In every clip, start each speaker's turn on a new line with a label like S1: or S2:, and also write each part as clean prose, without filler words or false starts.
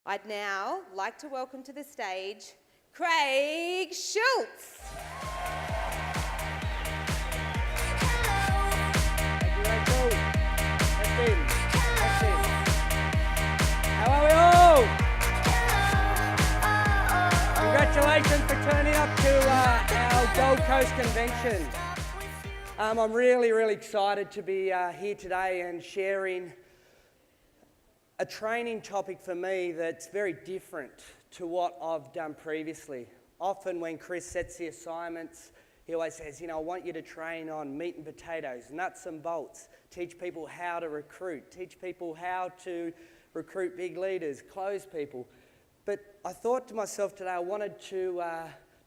S1: I'd now like to welcome to the stage Craig Schulze.
S2: How are we all? Congratulations for turning up to our Gold Coast convention. I'm really excited to be here today and sharing a training topic for me that's very different to what I've done previously. Often when Chris sets the assignments, he always says, I want you to train on meat and potatoes, nuts and bolts, teach people how to recruit, teach people how to recruit big leaders, close people. But I thought to myself today, I wanted to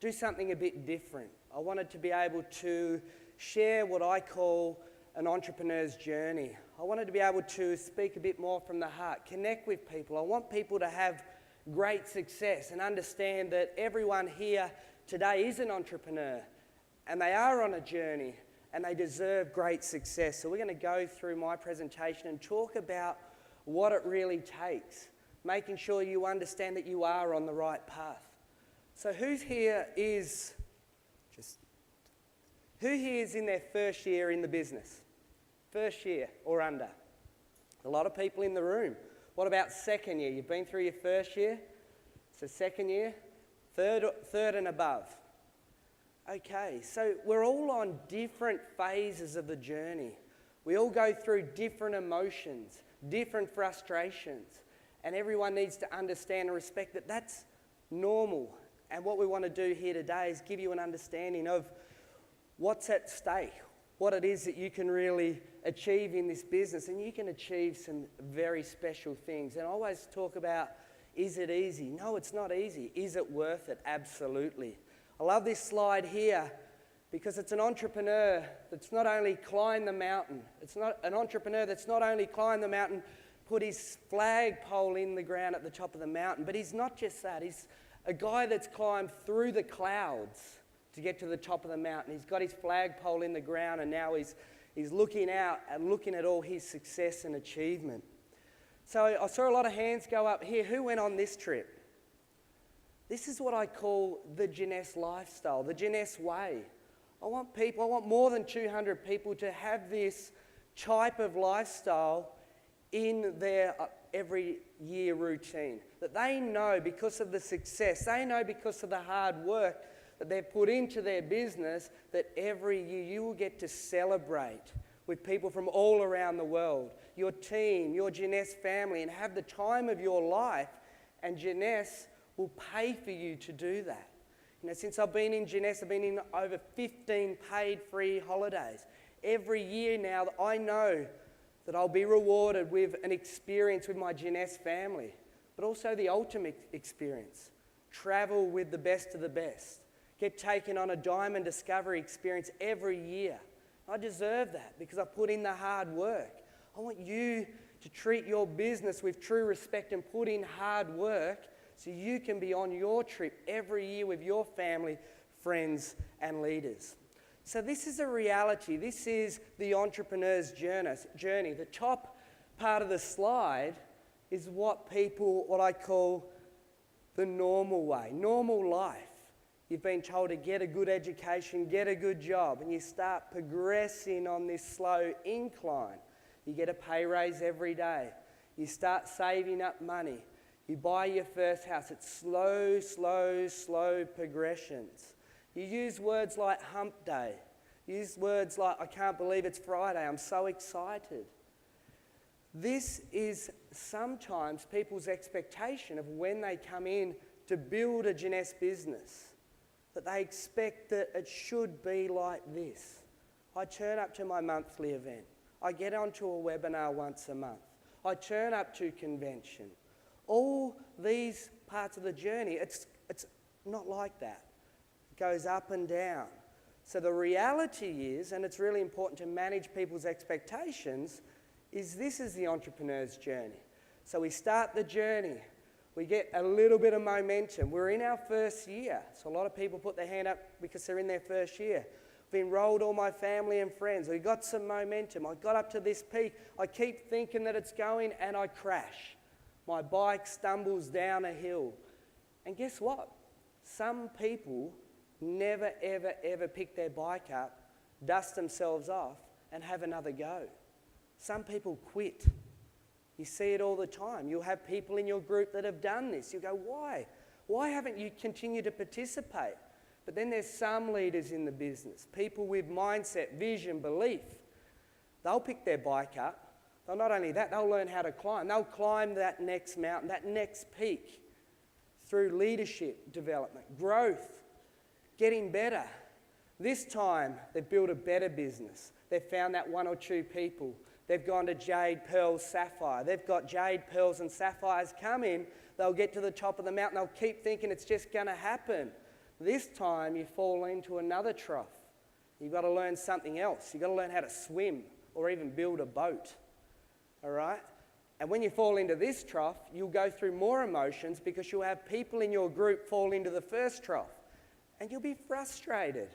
S2: do something a bit different. I wanted to be able to share what I call an entrepreneur's journey. I wanted to be able to speak a bit more from the heart, connect with people. I want people to have great success and understand that everyone here today is an entrepreneur and they are on a journey and they deserve great success. So we're going to go through my presentation and talk about what it really takes, making sure you understand that you are on the right path. So who here is in their first year in the business? First year or under? A lot of people in the room. What about second year? You've been through your first year? So second year? Third and above. Okay, so we're all on different phases of the journey. We all go through different emotions, different frustrations, and everyone needs to understand and respect that that's normal. And what we want to do here today is give you an understanding of what's at stake, what it is that you can really achieve in this business, and you can achieve some very special things. And I always talk about, is it easy? No, it's not easy. Is it worth it? Absolutely. I love this slide here because it's an entrepreneur that's not only climbed the mountain. It's not an entrepreneur that's not only climbed the mountain, put his flagpole in the ground at the top of the mountain, but he's not just that. He's a guy that's climbed through the clouds to get to the top of the mountain. He's got his flagpole in the ground and now he's looking out and looking at all his success and achievement. So I saw a lot of hands go up here. Who went on this trip? This is what I call the Jeunesse lifestyle, the Jeunesse way. I want more than 200 people to have this type of lifestyle in their every year routine. That they know because of the success, they know because of the hard work that they've put into their business, that every year you will get to celebrate with people from all around the world, your team, your Jeunesse family, and have the time of your life, and Jeunesse will pay for you to do that. Since I've been in Jeunesse, I've been in over 15 paid free holidays. Every year now, I know that I'll be rewarded with an experience with my Jeunesse family, but also the ultimate experience. Travel with the best of the best. Get taken on a diamond discovery experience every year. I deserve that because I've put in the hard work. I want you to treat your business with true respect and put in hard work so you can be on your trip every year with your family, friends, and leaders. So this is a reality. This is the entrepreneur's journey. The top part of the slide is what I call the normal way, normal life. You've been told to get a good education, get a good job, and you start progressing on this slow incline. You get a pay raise every day. You start saving up money. You buy your first house. It's slow progressions. You use words like hump day. Use words like, I can't believe it's Friday, I'm so excited. This is sometimes people's expectation of when they come in to build a Jeunesse business. That they expect that it should be like this. I turn up to my monthly event. I get onto a webinar once a month. I turn up to convention. All these parts of the journey, it's not like that. It goes up and down. So the reality is, and it's really important to manage people's expectations, is this is the entrepreneur's journey. So we start the journey. We get a little bit of momentum. We're in our first year. So a lot of people put their hand up because they're in their first year. I've enrolled all my family and friends. We got some momentum. I got up to this peak. I keep thinking that it's going and I crash. My bike stumbles down a hill. And guess what? Some people never, ever, ever pick their bike up, dust themselves off, and have another go. Some people quit. You see it all the time. You'll have people in your group that have done this. You go, why? Why haven't you continued to participate? But then there's some leaders in the business, people with mindset, vision, belief. They'll pick their bike up. They'll not only that, they'll learn how to climb. They'll climb that next mountain, that next peak through leadership development, growth, getting better. This time, they've built a better business. They've found that one or two people. They've gone to jade, pearls, sapphire. They've got jade, pearls and sapphires come in. They'll get to the top of the mountain. They'll keep thinking it's just going to happen. This time you fall into another trough. You've got to learn something else. You've got to learn how to swim or even build a boat. All right? And when you fall into this trough, you'll go through more emotions because you'll have people in your group fall into the first trough. And you'll be frustrated.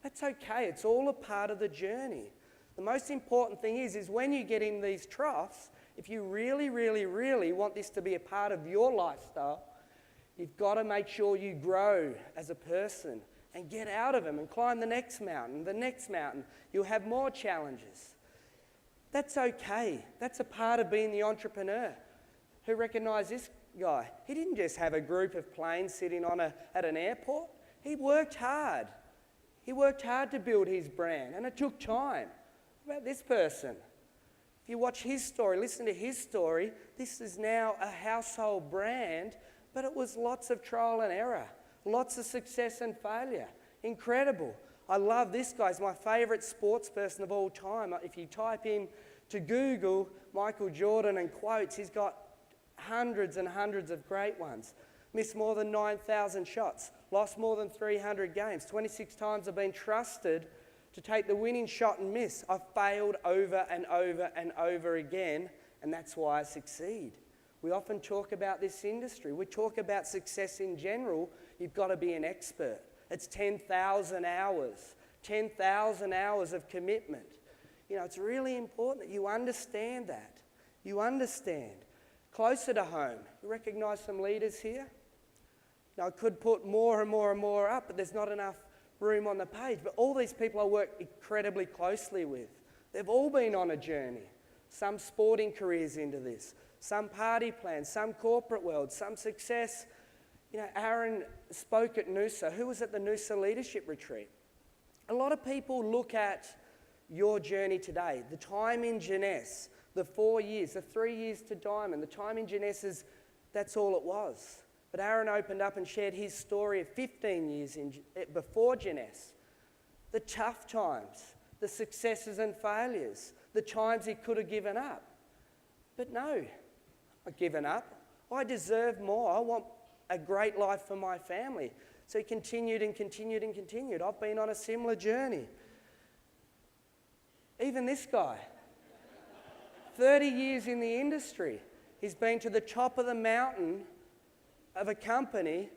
S2: That's okay. It's all a part of the journey. The most important thing is when you get in these troughs, if you really, really, really want this to be a part of your lifestyle, you've got to make sure you grow as a person and get out of them and climb the next mountain, the next mountain. You'll have more challenges. That's okay. That's a part of being the entrepreneur. Who recognised this guy? He didn't just have a group of planes sitting at an airport. He worked hard. He worked hard to build his brand, and it took time. What about this person? If you watch his story, listen to his story, this is now a household brand, but it was lots of trial and error, lots of success and failure. Incredible. I love this guy. He's my favourite sports person of all time. If you type in to Google Michael Jordan and quotes, he's got hundreds and hundreds of great ones. Missed more than 9,000 shots, lost more than 300 games. 26 times I've been trusted to take the winning shot and miss. I've failed over and over and over again, and that's why I succeed. We often talk about this industry. We talk about success in general. You've got to be an expert. It's 10,000 hours, 10,000 hours of commitment. You know, it's really important that you understand that. You understand. Closer to home, you recognise some leaders here? Now, I could put more and more and more up, but there's not enough room on the page. But all these people I work incredibly closely with, they've all been on a journey. Some sporting careers into this, some party plans, some corporate world, some success. You know, Aaron spoke at Noosa. Who was at the Noosa Leadership Retreat? A lot of people look at your journey today, the time in Jeunesse, the 4 years, the 3 years to Diamond, the time in Jeunesse, that's all it was. But Aaron opened up and shared his story of 15 years before Jeunesse. The tough times, the successes and failures, the times he could have given up. But no, I've given up. I deserve more. I want a great life for my family. So he continued and continued and continued. I've been on a similar journey. Even this guy, 30 years in the industry. He's been to the top of the mountain of a company,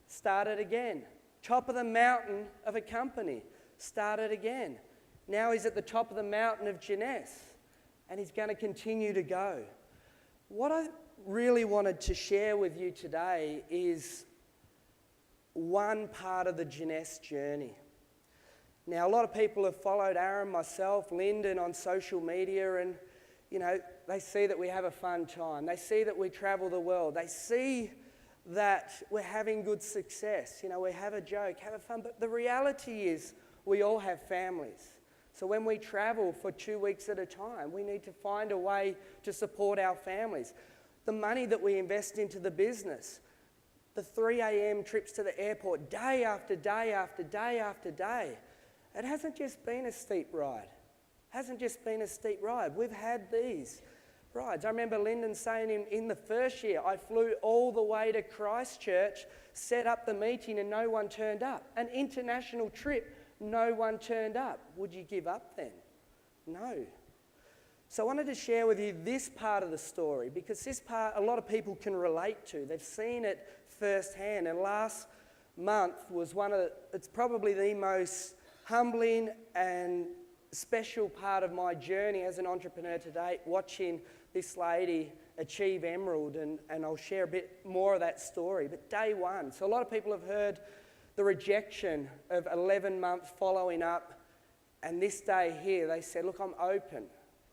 S2: started again. Top of the mountain of a company, started again. Now he's at the top of the mountain of Jeunesse, and he's going to continue to go. What I really wanted to share with you today is one part of the Jeunesse journey. Now, a lot of people have followed Aaron, myself, Lyndon on social media, and you know, they see that we have a fun time. They see that we travel the world. They see that we're having good success. You know, we have a joke, have a fun. But the reality is we all have families. So when we travel for 2 weeks at a time, we need to find a way to support our families. The money that we invest into the business, the 3 a.m. trips to the airport, day after day after day after day, it hasn't just been a steep ride. Hasn't just been a steep ride. We've had these rides. I remember Lyndon saying in the first year, I flew all the way to Christchurch, set up the meeting, and no one turned up. An international trip, no one turned up. Would you give up then? No. So I wanted to share with you this part of the story, because this part a lot of people can relate to. They've seen it firsthand. And last month was it's probably the most humbling and special part of my journey as an entrepreneur to date, watching this lady achieve Emerald, and I'll share a bit more of that story. But day one, so a lot of people have heard the rejection of 11 months following up, and this day here, they said, look, I'm open.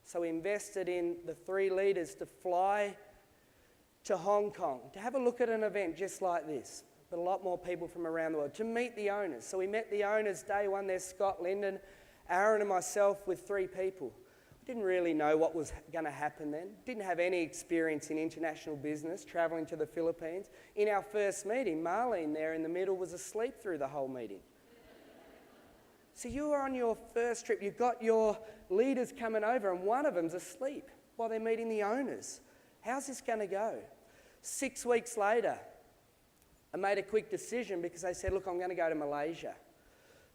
S2: So we invested in the 3 leaders to fly to Hong Kong, to have a look at an event just like this, but a lot more people from around the world, to meet the owners. So we met the owners day one. There's Scott, Lyndon, Aaron and myself with 3 people. We didn't really know what was going to happen then. Didn't have any experience in international business, travelling to the Philippines. In our first meeting, Marlene there in the middle was asleep through the whole meeting. So you were on your first trip, you've got your leaders coming over and one of them's asleep while they're meeting the owners. How's this going to go? 6 weeks later, I made a quick decision because they said, look, I'm going to go to Malaysia.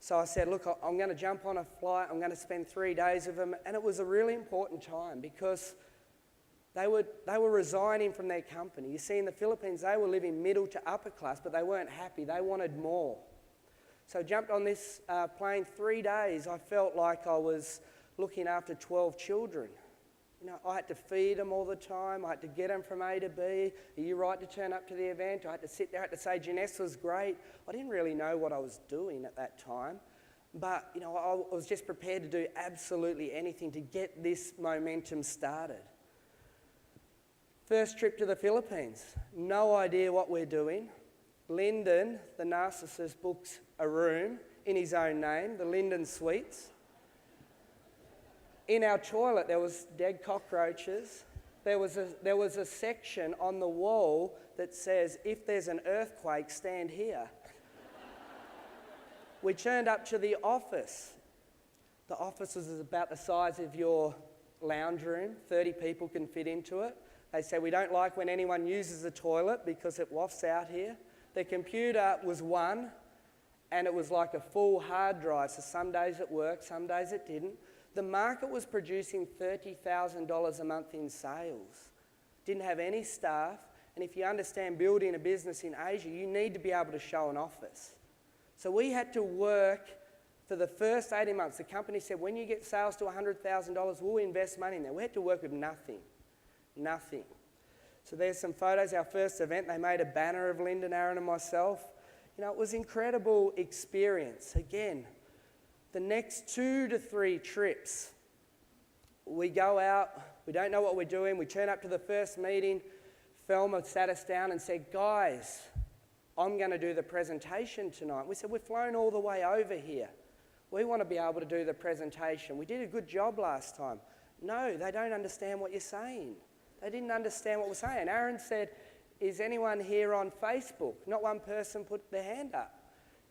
S2: So I said, look, I'm going to jump on a flight, I'm going to spend 3 days with them. And it was a really important time because they were resigning from their company. You see, in the Philippines, they were living middle to upper class, but they weren't happy. They wanted more. So I jumped on this plane 3 days. I felt like I was looking after 12 children. You know, I had to feed them all the time. I had to get them from A to B. Are you right to turn up to the event? I had to sit there. I had to say Jeunesse was great. I didn't really know what I was doing at that time. But, you know, I was just prepared to do absolutely anything to get this momentum started. First trip to the Philippines. No idea what we're doing. Lyndon, the narcissist, books a room in his own name, the Lyndon Suites. In our toilet, there was dead cockroaches. There was a section on the wall that says, if there's an earthquake, stand here. We turned up to the office. The office was about the size of your lounge room. 30 people can fit into it. They said, we don't like when anyone uses the toilet because it wafts out here. The computer was one, and it was like a full hard drive. So some days it worked, some days it didn't. The market was producing $30,000 a month in sales. Didn't have any staff. And if you understand building a business in Asia, you need to be able to show an office. So we had to work for the first 18 months. The company said, when you get sales to $100,000, we'll invest money in there. We had to work with nothing. Nothing. So there's some photos. Our first event, they made a banner of Lyndon, Aaron and myself. You know, it was an incredible experience. Again, the next 2 to 3 trips, we go out, we don't know what we're doing, we turn up to the first meeting. Thelma sat us down and said, guys, I'm going to do the presentation tonight. We said, we've flown all the way over here. We want to be able to do the presentation. We did a good job last time. No, they don't understand what you're saying. They didn't understand what we're saying. Aaron said, is anyone here on Facebook? Not one person put their hand up.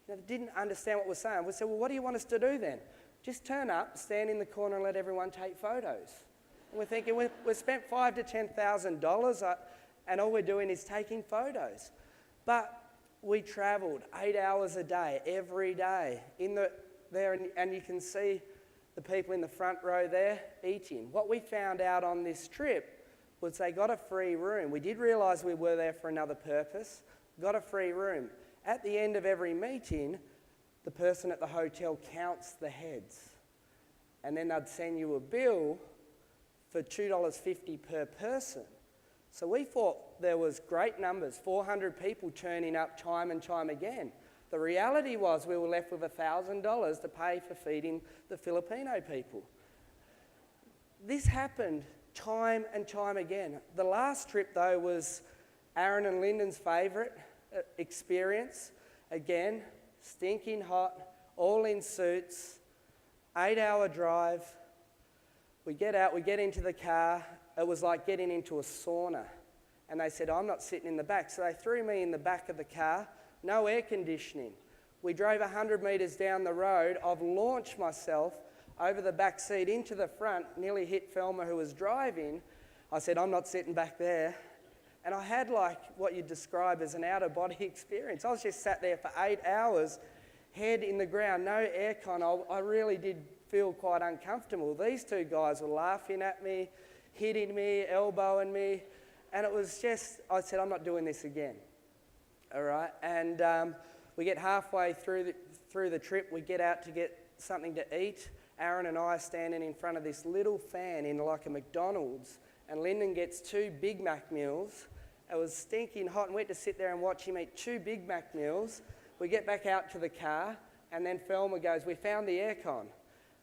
S2: You know, they didn't understand what we're saying. We said, well, what do you want us to do then? Just turn up, stand in the corner and let everyone take photos. And we're thinking, we've spent $5,000 to $10,000 and all we're doing is taking photos. But we travelled 8 hours a day, every day, and you can see the people in the front row there eating. What we found out on this trip was they got a free room. We did realise we were there for another purpose. Got a free room. At the end of every meeting, the person at the hotel counts the heads. And then they'd send you a bill for $2.50 per person. So we thought there was great numbers, 400 people turning up time and time again. The reality was we were left with $1,000 to pay for feeding the Filipino people. This happened time and time again. The last trip, though, was Aaron and Lyndon's favourite experience. Again, stinking hot, all in suits, 8-hour drive. We get out, we get into the car. It was like getting into a sauna. And they said, I'm not sitting in the back. So they threw me in the back of the car, no air conditioning. We drove 100 metres down the road. I've launched myself over the back seat into the front, nearly hit Thelma who was driving. I said, I'm not sitting back there. And I had like what you'd describe as an out-of-body experience. I was just sat there for 8 hours, head in the ground, no aircon. I really did feel quite uncomfortable. These 2 guys were laughing at me, hitting me, elbowing me. And it was just, I said, I'm not doing this again. All right? And we get halfway through the trip. We get out to get something to eat. Aaron and I are standing in front of this little fan in like a McDonald's, and Lyndon gets 2 Big Mac meals. It was stinking hot, and we had to sit there and watch him eat 2 Big Mac meals. We get back out to the car, and then Thelma goes, we found the aircon.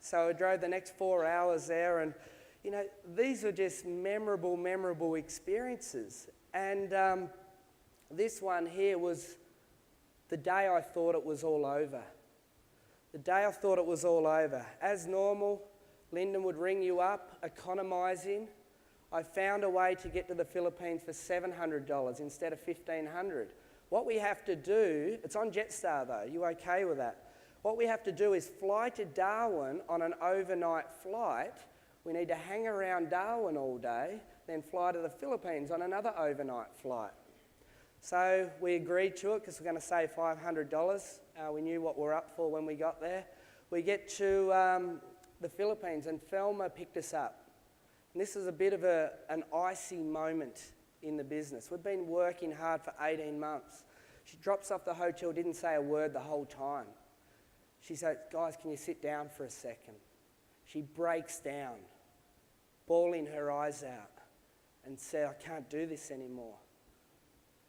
S2: So I drove the next 4 hours there, and you know, these are just memorable experiences. And this one here was the day I thought it was all over. The day I thought it was all over. As normal, Lyndon would ring you up, economising. I found a way to get to the Philippines for $700 instead of $1,500. What we have to do, it's on Jetstar though, you okay with that? What we have to do is fly to Darwin on an overnight flight. We need to hang around Darwin all day, then fly to the Philippines on another overnight flight. So we agreed to it because we're going to save $500. We knew what we're up for when we got there. We get to the Philippines and Thelma picked us up. And this is a bit of an icy moment in the business. We've been working hard for 18 months. She drops off the hotel, didn't say a word the whole time. She said, guys, can you sit down for a second? She breaks down, bawling her eyes out, and said, I can't do this anymore.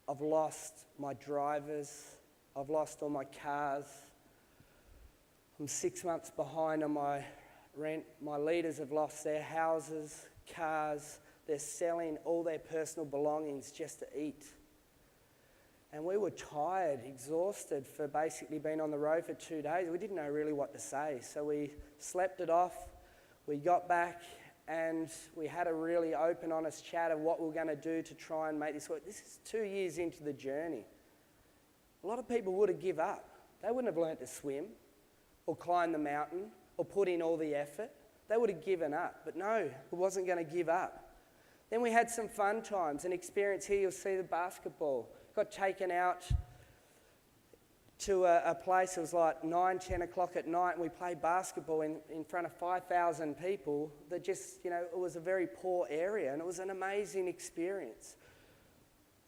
S2: I've lost my drivers. I've lost all my cars. I'm 6 months behind on my rent. My leaders have lost their houses, cars. They're selling all their personal belongings just to eat. And we were tired, exhausted for basically being on the road for 2 days. We didn't know really what to say. So we slept it off. We got back and we had a really open, honest chat of what we were going to do to try and make this work. This is 2 years into the journey. A lot of people would have given up. They wouldn't have learnt to swim or climb the mountain or put in all the effort. They would have given up. But no, we wasn't going to give up. Then we had some fun times. An experience here, you'll see the basketball. Got taken out to a place, it was like 9, 10 o'clock at night, and we played basketball in front of 5,000 people that just, you know, it was a very poor area, and it was an amazing experience.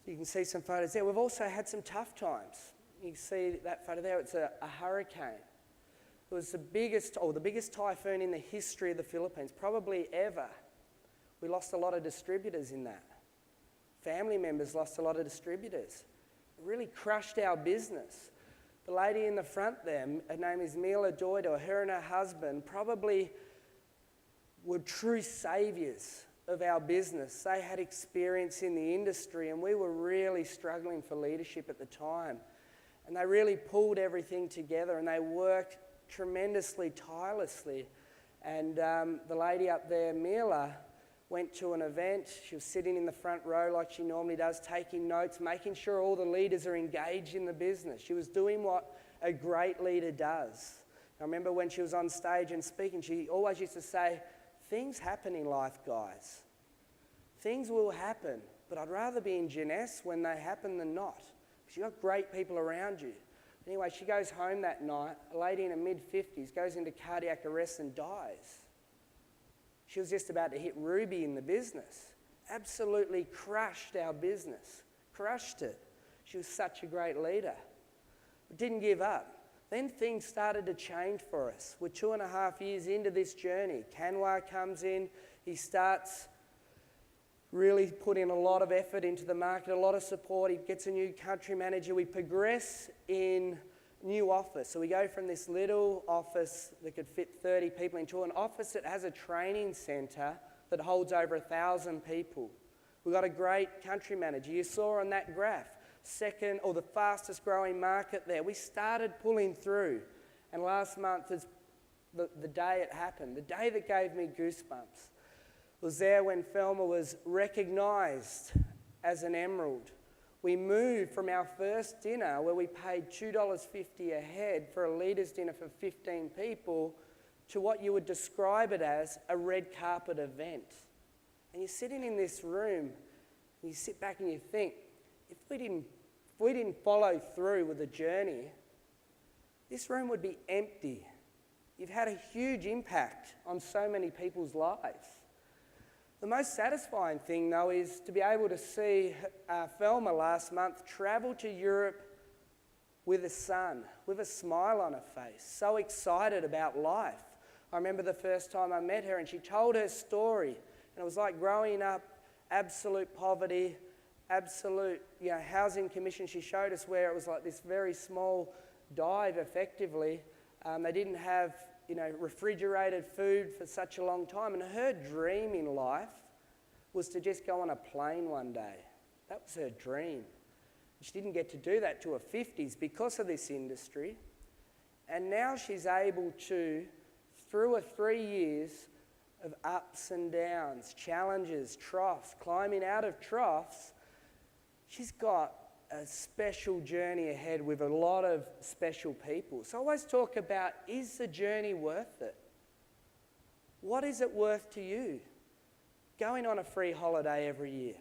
S2: You can see some photos there. We've also had some tough times. You can see that photo there, it's a hurricane. It was the biggest typhoon in the history of the Philippines, probably ever. We lost a lot of distributors in that. Family members lost a lot of distributors. It really crushed our business. The lady in the front there, her name is Mila Doido, her and her husband probably were true saviours of our business. They had experience in the industry and we were really struggling for leadership at the time. And they really pulled everything together and they worked tremendously, tirelessly. And the lady up there, Mila, went to an event. She was sitting in the front row like she normally does, taking notes, making sure all the leaders are engaged in the business. She was doing what a great leader does. I remember when she was on stage and speaking, she always used to say, things happen in life, guys. Things will happen, but I'd rather be in Jeunesse when they happen than not. Because you've got great people around you. Anyway, she goes home that night, a lady in her mid-50s, goes into cardiac arrest and dies. She was just about to hit Ruby in the business. Absolutely crushed our business. Crushed it. She was such a great leader. But didn't give up. Then things started to change for us. We're 2.5 years into this journey. Kanwar comes in. He starts really putting a lot of effort into the market, a lot of support. He gets a new country manager. We progress in new office. So we go from this little office that could fit 30 people into an office that has a training centre that holds over 1,000 people. We've got a great country manager. You saw on that graph, second or the fastest growing market there. We started pulling through. And last month is the day it happened, the day that gave me goosebumps. Was there when Thelma was recognised as an emerald. We moved from our first dinner where we paid $2.50 a head for a leaders' dinner for 15 people to what you would describe it as a red carpet event. And you're sitting in this room and you sit back and you think, if we didn't follow through with the journey, this room would be empty. You've had a huge impact on so many people's lives. The most satisfying thing, though, is to be able to see Thelma last month travel to Europe with a son, with a smile on her face, so excited about life. I remember the first time I met her and she told her story, and it was like growing up absolute poverty, absolute, housing commission. She showed us where it was like this very small dive, effectively. They didn't have, refrigerated food for such a long time. And her dream in life was to just go on a plane one day. That was her dream. She didn't get to do that to her 50s because of this industry. And now she's able to, through her 3 years of ups and downs, challenges, troughs, climbing out of troughs, she's got a special journey ahead with a lot of special people. So I always talk about, is the journey worth it? What is it worth to you? Going on a free holiday every year.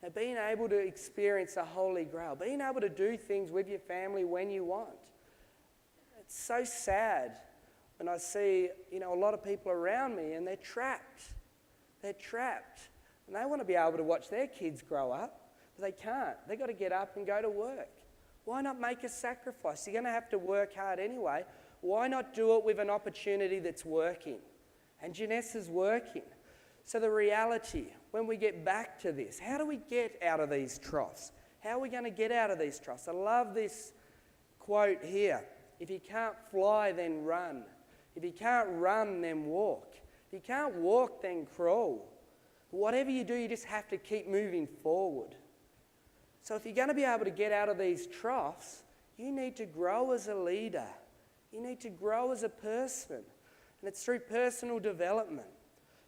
S2: Now, being able to experience the Holy Grail, being able to do things with your family when you want. It's so sad when I see, a lot of people around me and they're trapped. They're trapped. And they want to be able to watch their kids grow up, but they can't. They've got to get up and go to work. Why not make a sacrifice? You're going to have to work hard anyway. Why not do it with an opportunity that's working? And Jeunesse is working. So the reality, when we get back to this, how do we get out of these troughs? How are we going to get out of these troughs? I love this quote here. If you can't fly, then run. If you can't run, then walk. If you can't walk, then crawl. Whatever you do, you just have to keep moving forward. So if you're going to be able to get out of these troughs, you need to grow as a leader. You need to grow as a person. And it's through personal development.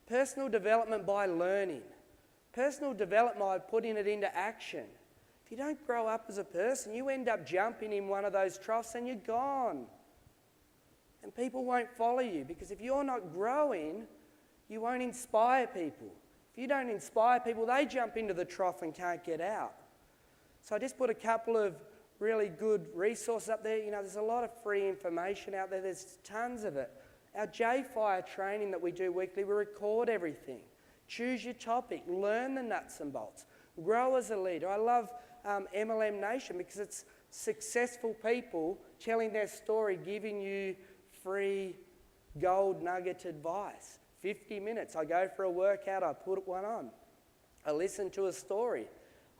S2: Personal development by learning. Personal development by putting it into action. If you don't grow up as a person, you end up jumping in one of those troughs and you're gone. And people won't follow you, because if you're not growing, you won't inspire people. If you don't inspire people, they jump into the trough and can't get out. So I just put a couple of really good resources up there. There's a lot of free information out there. There's tons of it. Our J-Fire training that we do weekly, we record everything. Choose your topic, learn the nuts and bolts, grow as a leader. I love MLM Nation because it's successful people telling their story, giving you free gold nugget advice. 50 minutes, I go for a workout, I put one on. I listen to a story,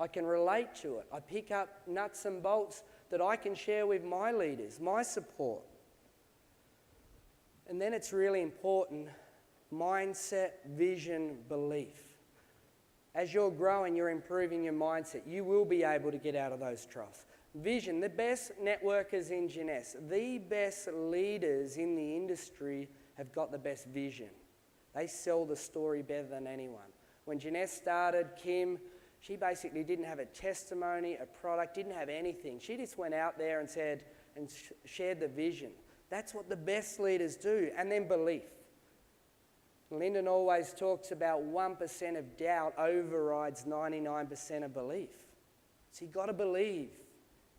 S2: I can relate to it. I pick up nuts and bolts that I can share with my leaders, my support. And then it's really important, mindset, vision, belief. As you're growing, you're improving your mindset. You will be able to get out of those troughs. Vision, the best networkers in Jeunesse, the best leaders in the industry have got the best vision. They sell the story better than anyone. When Jeunesse started, Kim, she basically didn't have a testimony, a product, didn't have anything. She just went out there and said, and shared the vision. That's what the best leaders do. And then belief. Lyndon always talks about 1% of doubt overrides 99% of belief. So you've got to believe.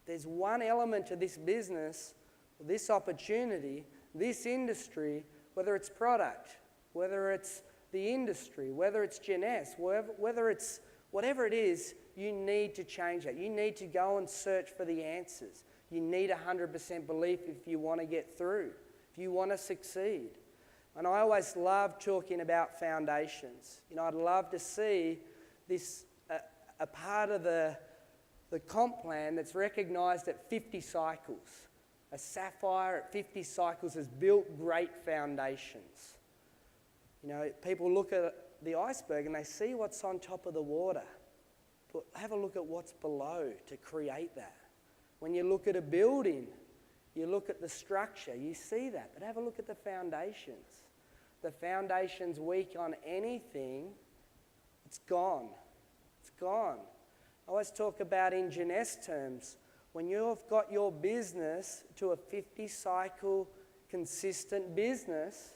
S2: There's one element to this business, this opportunity, this industry, whether it's product, whether it's the industry, whether it's Jeunesse, whether it's whatever it is, you need to change that. You need to go and search for the answers. You need 100% belief if you want to get through, if you want to succeed. And I always love talking about foundations. I'd love to see this a part of the comp plan that's recognised at 50 cycles. A sapphire at 50 cycles has built great foundations. People look at the iceberg and they see what's on top of the water. But have a look at what's below to create that. When you look at a building, you look at the structure, you see that. But have a look at the foundations. The foundation's weak on anything, it's gone. It's gone. I always talk about in Jeunesse terms, when you've got your business to a 50 cycle consistent business,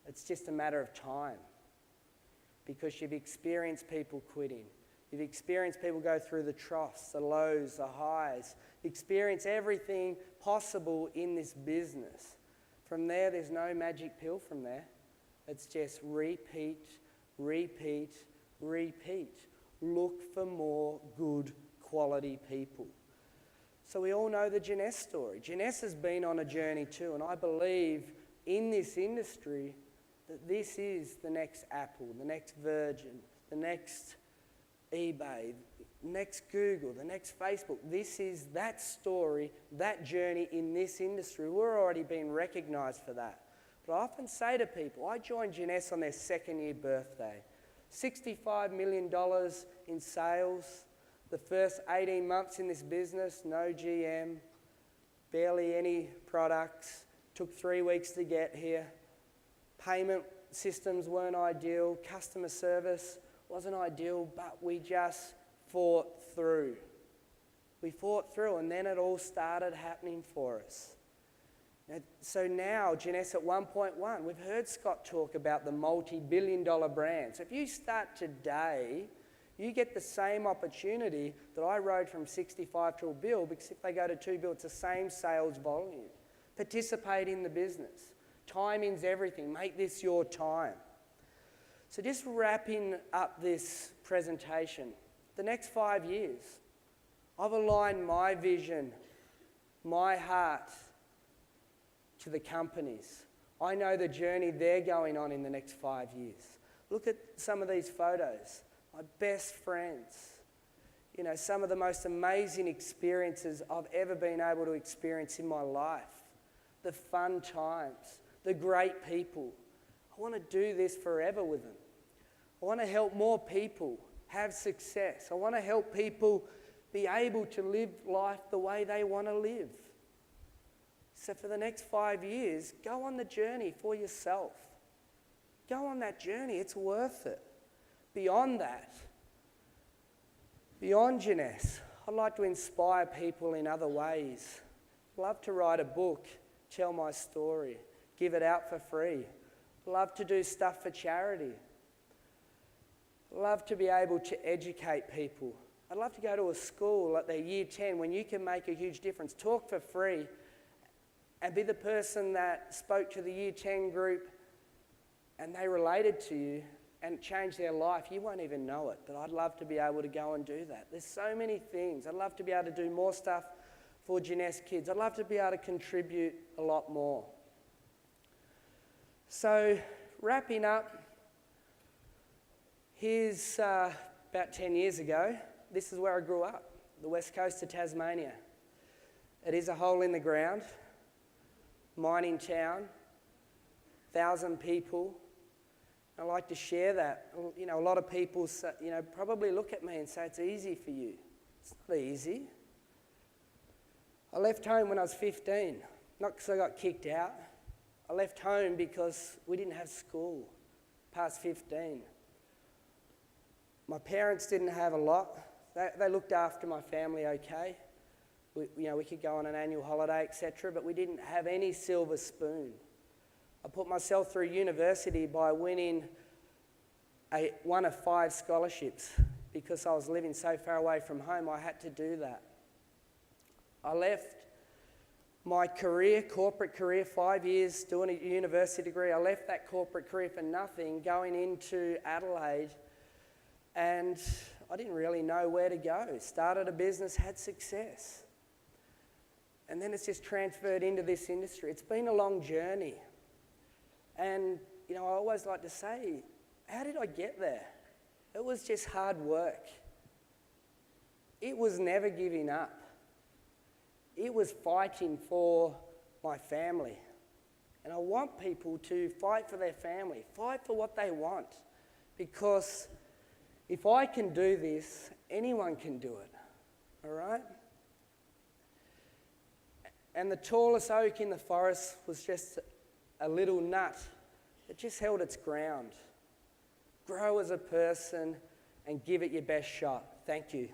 S2: it's just a matter of time. Because you've experienced people quitting. You've experienced people go through the troughs, the lows, the highs. You've experienced everything possible in this business. From there, there's no magic pill from there. It's just repeat, repeat, repeat. Look for more good quality people. So we all know the Jeunesse story. Jeunesse has been on a journey too, and I believe in this industry that this is the next Apple, the next Virgin, the next eBay, next Google, the next Facebook. This is that story, that journey in this industry. We're already being recognised for that. But I often say to people, I joined Jeunesse on their second year birthday. $65 million in sales. The first 18 months in this business, no GM, barely any products. Took 3 weeks to get here. Payment systems weren't ideal. Customer service wasn't ideal, but we just fought through. We fought through, and then it all started happening for us. So now, Jeunesse at 1.1, we've heard Scott talk about the multi-billion-dollar brand. So if you start today, you get the same opportunity that I rode from 65 to a bill, because if they go to 2 bill, it's the same sales volume. Participate in the business. Timing's everything. Make this your time. So just wrapping up this presentation, the next 5 years, I've aligned my vision, my heart to the companies. I know the journey they're going on in the next 5 years. Look at some of these photos. My best friends. You know, some of the most amazing experiences I've ever been able to experience in my life. The fun times, the great people. I want to do this forever with them. I want to help more people have success. I want to help people be able to live life the way they want to live. So for the next 5 years, go on the journey for yourself. Go on that journey, it's worth it. Beyond that, beyond Jeunesse, I'd like to inspire people in other ways. Love to write a book, tell my story, give it out for free. Love to do stuff for charity. Love to be able to educate people. I'd love to go to a school at their year 10 when you can make a huge difference. Talk for free and be the person that spoke to the year 10 group and they related to you and changed their life. You won't even know it, but I'd love to be able to go and do that. There's so many things. I'd love to be able to do more stuff for Jeunesse kids. I'd love to be able to contribute a lot more. So wrapping up, here's about 10 years ago. This is where I grew up, the west coast of Tasmania. It is a hole in the ground, mining town, 1,000 people. I like to share that. You know, a lot of people, probably look at me and say it's easy for you. It's not easy. I left home when I was 15, not because I got kicked out. I left home because we didn't have school past 15. My parents didn't have a lot. They looked after my family okay. We could go on an annual holiday, etc., but we didn't have any silver spoon. I put myself through university by winning one of 5 scholarships. Because I was living so far away from home, I had to do that. I left my career, corporate career, 5 years doing a university degree. I left that corporate career for nothing, going into Adelaide, and I didn't really know where to go. Started a business, had success. And then it's just transferred into this industry. It's been a long journey. And, I always like to say, how did I get there? It was just hard work. It was never giving up. It was fighting for my family. And I want people to fight for their family, fight for what they want. Because if I can do this, anyone can do it, all right? And the tallest oak in the forest was just a little nut that just held its ground. Grow as a person and give it your best shot. Thank you.